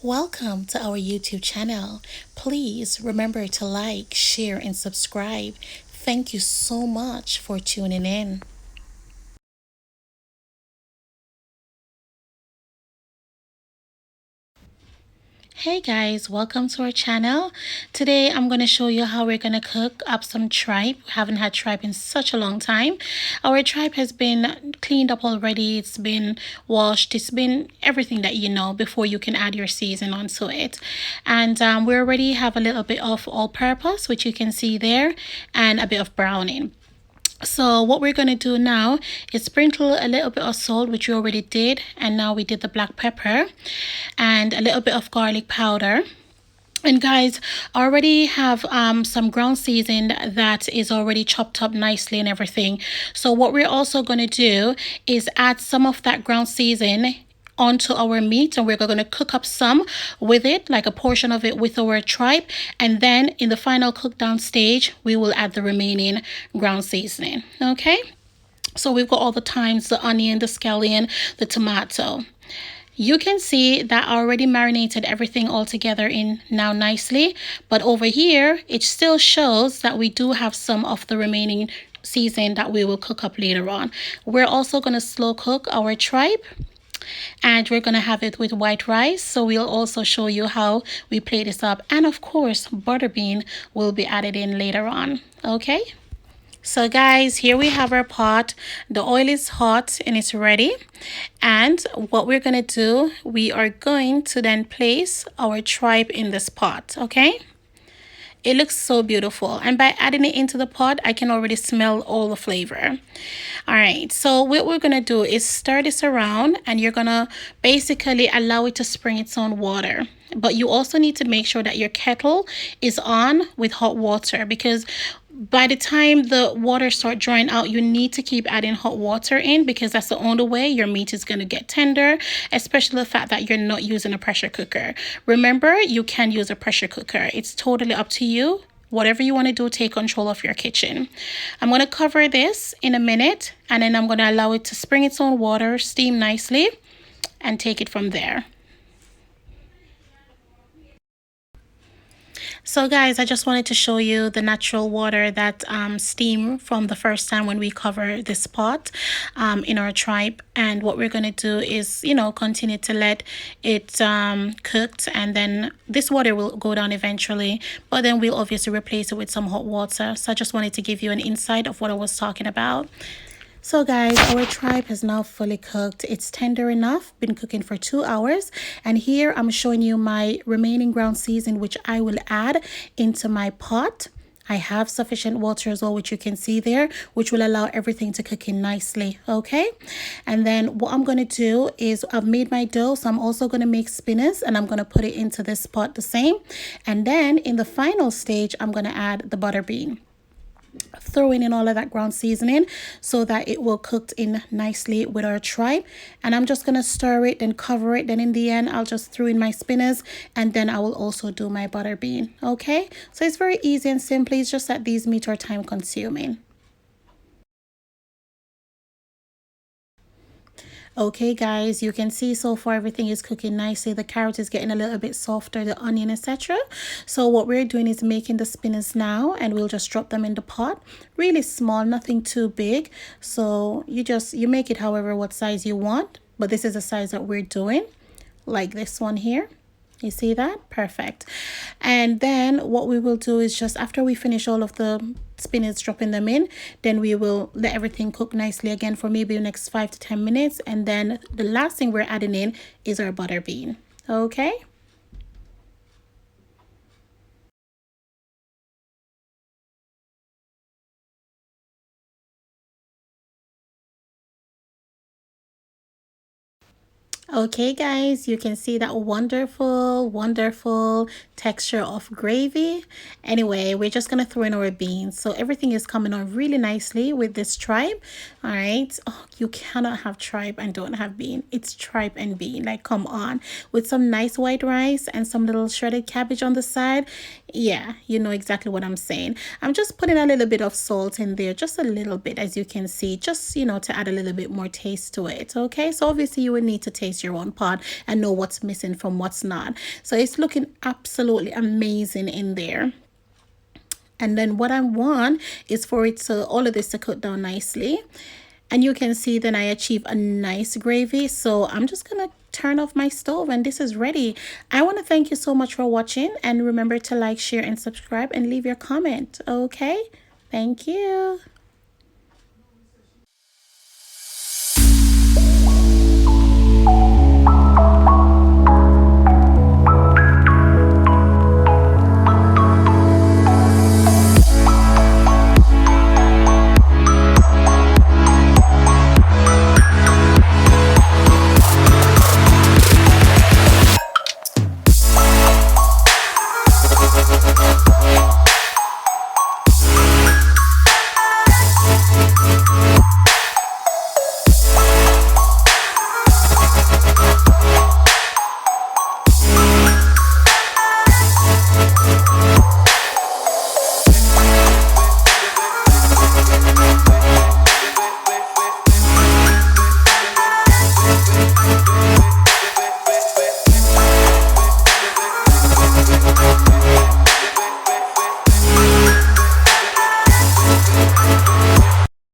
Welcome to our YouTube channel. Please remember to like, share, and subscribe. Thank you so much for tuning in. Hey guys, welcome to our channel. Today I'm going to show you how we're going to cook up some tripe. We haven't had tripe in such a long time. Our tripe has been cleaned up already. It's been washed. It's been everything that you know before you can add your season onto it. And we already have a little bit of all-purpose, which you can see there, and a bit of browning. So what we're going to do now is sprinkle a little bit of salt, which we already did, and now we did the black pepper and a little bit of garlic powder. And guys, I already have some ground season that is already chopped up nicely and everything. So what we're also going to do is add some of that ground season onto our meat, and we're going to cook up some with it, like a portion of it with our tripe, and then in the final cook down stage we will add the remaining ground seasoning. Okay, so we've got all the thymes, the onion, the scallion, the tomato. You can see that I already marinated everything all together in now nicely, but over here it still shows that we do have some of the remaining season that we will cook up later on. We're also going to slow cook our tripe, and we're going to have it with white rice, so we'll also show you how we plate this up, and of course butter bean will be added in later on. Okay, so guys, here we have our pot. The oil is hot and it's ready, and what we're going to do, we are going to then place our tripe in this pot. Okay, it looks so beautiful, and by adding it into the pot I can already smell all the flavor. All right, so what we're gonna do is stir this around, and you're gonna basically allow it to spring its own water. But you also need to make sure that your kettle is on with hot water, because by the time the water start drying out, you need to keep adding hot water in, because that's the only way your meat is going to get tender, especially the fact that you're not using a pressure cooker. Remember, you can use a pressure cooker. It's totally up to you. Whatever you want to do, take control of your kitchen. I'm going to cover this in a minute, and then I'm going to allow it to spring its own water, steam nicely, and take it from there. So guys, I just wanted to show you the natural water that steam from the first time when we cover this pot in our tripe. And what we're going to do is, you know, continue to let it cooked, and then this water will go down eventually, but then we'll obviously replace it with some hot water. So I just wanted to give you an insight of what I was talking about. So guys, our tripe is now fully cooked. It's tender enough, been cooking for 2 hours. And here I'm showing you my remaining ground season, which I will add into my pot. I have sufficient water as well, which you can see there, which will allow everything to cook in nicely. Okay, and then what I'm going to do is I've made my dough, so I'm also going to make spinners, and I'm going to put it into this pot the same. And then in the final stage, I'm going to add the butter bean, throwing in all of that ground seasoning so that it will cook in nicely with our tripe. And I'm just going to stir it, then cover it, then in the end I'll just throw in my spinners, and then I will also do my butter bean. Okay, so it's very easy and simple. It's just that these meat are time consuming. Okay guys, you can see so far everything is cooking nicely. The carrot is getting a little bit softer, the onion, etc. So what we're doing is making the spinners now, and we'll just drop them in the pot. Really small, nothing too big. So you make it however what size you want, but this is the size that we're doing, like this one here. You see that? Perfect. And then what we will do is, just after we finish all of the spinach, dropping them in, then we will let everything cook nicely again for maybe the next 5 to 10 minutes. And then the last thing we're adding in is our butter bean. Okay. Okay guys, you can see that wonderful texture of gravy. Anyway, we're just gonna throw in our beans. So everything is coming on really nicely with this tripe. All right, oh, you cannot have tripe and don't have bean. It's tripe and bean, like come on, with some nice white rice and some little shredded cabbage on the side. Yeah, you know exactly what I'm saying. I'm just putting a little bit of salt in there, just a little bit, as you can see, just, you know, to add a little bit more taste to it. Okay, so obviously you will need to taste organize your own pot and know what's missing from what's not. So it's looking absolutely amazing in there. And then what I want is for it to, all of this to cook down nicely. And you can see then I achieve a nice gravy. So I'm just gonna turn off my stove and this is ready. I want to thank you so much for watching, and remember to like, share, and subscribe and leave your comment. Okay, thank you.